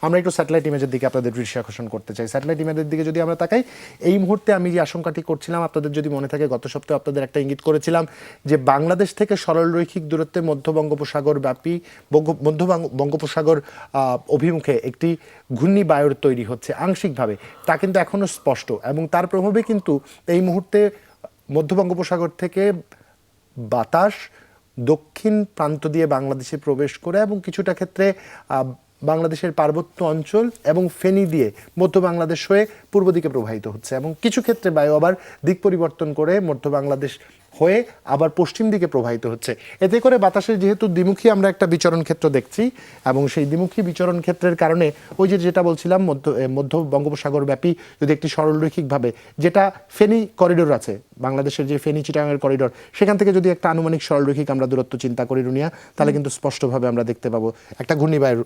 আমরা একটু স্যাটেলাইট ইমেজের দিকে আপনাদের দৃষ্টি আকর্ষণ করতে চাই। স্যাটেলাইট ইমেজের দিকে যদি আমরা তাকাই, এই মুহূর্তে আমি যে আশঙ্কাটি করছিলাম, আপনাদের যদি মনে থাকে গত সপ্তাহে আপনাদের একটা ইঙ্গিত করেছিলাম যে বাংলাদেশ থেকে সরলরৈখিক দূরত্বে মধ্য বঙ্গোপসাগর ব্যাপী মধ্য বঙ্গোপসাগর অভিমুখে একটি ঘূর্ণিবায়ুর তৈরি হচ্ছে আংশিকভাবে, তা কিন্তু এখনও স্পষ্ট এবং তার প্রভাবে কিন্তু এই মুহূর্তে মধ্য বঙ্গোপসাগর থেকে বাতাস দক্ষিণ প্রান্ত দিয়ে বাংলাদেশে প্রবেশ করে এবং কিছুটা ক্ষেত্রে বাংলাদেশের পার্বত্য অঞ্চল এবং ফেনী দিয়ে মধ্য বাংলাদেশ হয়ে পূর্ব দিকে প্রবাহিত হচ্ছে এবং কিছু ক্ষেত্রে বায়ু আবার দিক পরিবর্তন করে মধ্য বাংলাদেশ হয়ে আবার পশ্চিম দিকে প্রবাহিত হচ্ছে। এতে করে বাতাসের যেহেতু দ্বিমুখী আমরা একটা বিচরণ ক্ষেত্র দেখছি এবং সেই দ্বিমুখী বিচরণ ক্ষেত্রের কারণে ওই যেটা বলছিলাম মধ্য বঙ্গোপসাগর ব্যাপী যদি একটি সরলরৈখিকভাবে, যেটা ফেনী করিডোর আছে, বাংলাদেশের যে ফেনী চিটাগাংয়ের করিডোর, সেখান থেকে যদি একটা আনুমানিক সরলরৈখিক আমরা দূরত্ব চিন্তা করি রুনিয়া, তাহলে কিন্তু স্পষ্টভাবে আমরা দেখতে পাবো একটা ঘূর্ণিবায়ুর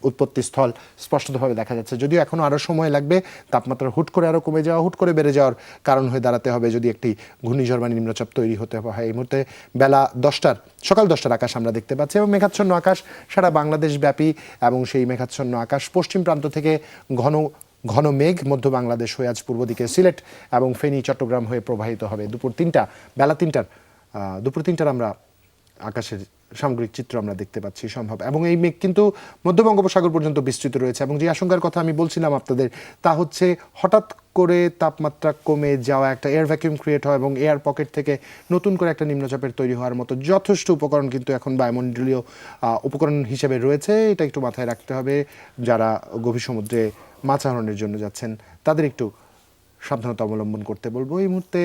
উৎপত্তি স্থল স্পষ্টভাবে দেখা যাচ্ছে। যদিও এখনও আরও সময় লাগবে, তাপমাত্রা হুট করে আরও কমে যাওয়া, হুট করে বেড়ে যাওয়ার কারণ হয়ে দাঁড়াতে হবে যদি একটি ঘূর্ণিঝড় বা নিম্নচাপ তৈরি হতে হয়। এই মুহূর্তে সকাল 10টার আকাশ আমরা দেখতে পাচ্ছি এবং মেঘাচ্ছন্ন আকাশ সারা বাংলাদেশ ব্যাপী এবং সেই মেঘাচ্ছন্ন আকাশ পশ্চিম প্রান্ত থেকে ঘন মেঘ মধ্য বাংলাদেশ হয়ে আজ পূর্ব দিকে সিলেট এবং ফেনী চট্টগ্রাম হয়ে প্রবাহিত হবে। দুপুর 3টার আমরা আকাশের সামগ্রিক চিত্র আমরা দেখতে পাচ্ছি সম্ভব এবং এই মেঘ কিন্তু মধ্য বঙ্গোপসাগর পর্যন্ত বিস্তৃত রয়েছে এবং যে আশঙ্কার কথা আমি বলছিলাম আপনাদের, তা হচ্ছে হঠাৎ করে তাপমাত্রা কমে যাওয়া, একটা এয়ার ভ্যাকিউম ক্রিয়েট হয় এবং এয়ার পকেট থেকে নতুন করে একটা নিম্নচাপের তৈরি হওয়ার মতো যথেষ্ট উপকরণ কিন্তু এখন বায়ুমণ্ডলীয় উপকরণ হিসেবে রয়েছে। এটা একটু মাথায় রাখতে হবে। যারা গভীর সমুদ্রে মাছ আহরণের জন্য যাচ্ছেন তাদের একটু সাবধানতা অবলম্বন করতে বলবো। এই মুহূর্তে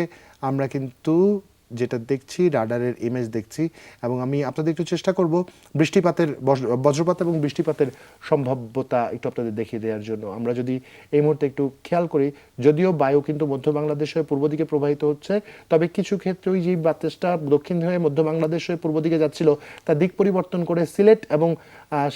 আমরা কিন্তু যেটা দেখছি, রাডারের ইমেজ দেখছি এবং আমি আপনাদের একটু চেষ্টা করব বজ্রপাত এবং বৃষ্টিপাতের সম্ভাব্যতা একটু আপনাদের দেখিয়ে দেওয়ার জন্য। আমরা যদি এই মুহূর্তে একটু খেয়াল করি, যদিও বায়ু কিন্তু মধ্য বাংলাদেশ হয়ে পূর্ব দিকে প্রবাহিত হচ্ছে, তবে কিছু ক্ষেত্রে ওই যে বাতাসটা দক্ষিণ হয়ে মধ্য বাংলাদেশ হয়ে পূর্ব দিকে যাচ্ছিল, তার দিক পরিবর্তন করে সিলেট এবং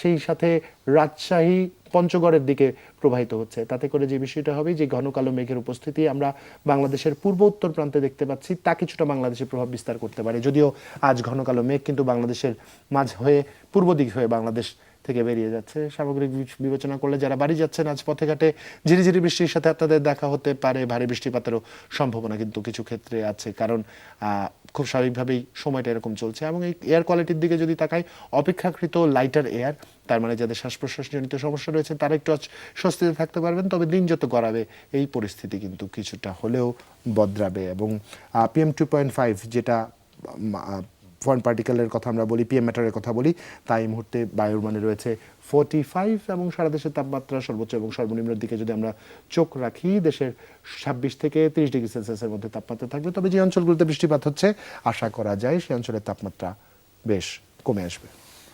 সেই সাথে রাজশাহী পঞ্চগড়ের দিকে প্রবাহিত হচ্ছে। তাতে করে যে বিষয়টা হবে, যে ঘন কালো মেঘের উপস্থিতি আমরা বাংলাদেশের পূর্ব উত্তর প্রান্তে দেখতে পাচ্ছি, তা কিছুটা বাংলাদেশে প্রভাব বিস্তার করতে পারে। যদিও আজ ঘন কালো মেঘ কিন্তু বাংলাদেশের মাঝ হয়ে পূর্ব দিক হয়ে বাংলাদেশ থেকে বেরিয়ে যাচ্ছে। সামগ্রিক বিবেচনা করলে যারা বাড়ি যাচ্ছেন, আজ পথে ঘাটে ঝিরিঝিরি বৃষ্টির সাথে আপনাদের দেখা হতে পারে, ভারী বৃষ্টিপাতেরও সম্ভাবনা কিন্তু কিছু ক্ষেত্রে আছে, কারণ খুব স্বাভাবিকভাবেই সময়টা এরকম চলছে। এবং এই এয়ার কোয়ালিটির দিকে যদি তাকাই, অপেক্ষাকৃত লাইটার এয়ার, তার মানে যাদের শ্বাস প্রশ্বাসজনিত সমস্যা রয়েছে তারা একটু স্বস্তিতে থাকতে পারবেন। তবে দিন যত গড়াবে এই পরিস্থিতি কিন্তু কিছুটা হলেও বদলাবে এবং PM 2.5 যেটা ফরেন পার্টিকেলের কথা আমরা বলি, PM ম্যাটারের কথা বলি, তাই এই মুহূর্তে বায়ুর মানে রয়েছে 45 এবং সারা দেশের তাপমাত্রা সর্বোচ্চ এবং সর্বনিম্নের দিকে যদি আমরা চোখ রাখি, দেশের 26 থেকে 30 ডিগ্রি সেলসিয়াসের মধ্যে তাপমাত্রা থাকবে। তবে যে অঞ্চলগুলোতে বৃষ্টিপাত হচ্ছে আশা করা যায় সেই অঞ্চলের তাপমাত্রা বেশ কমে আসবে।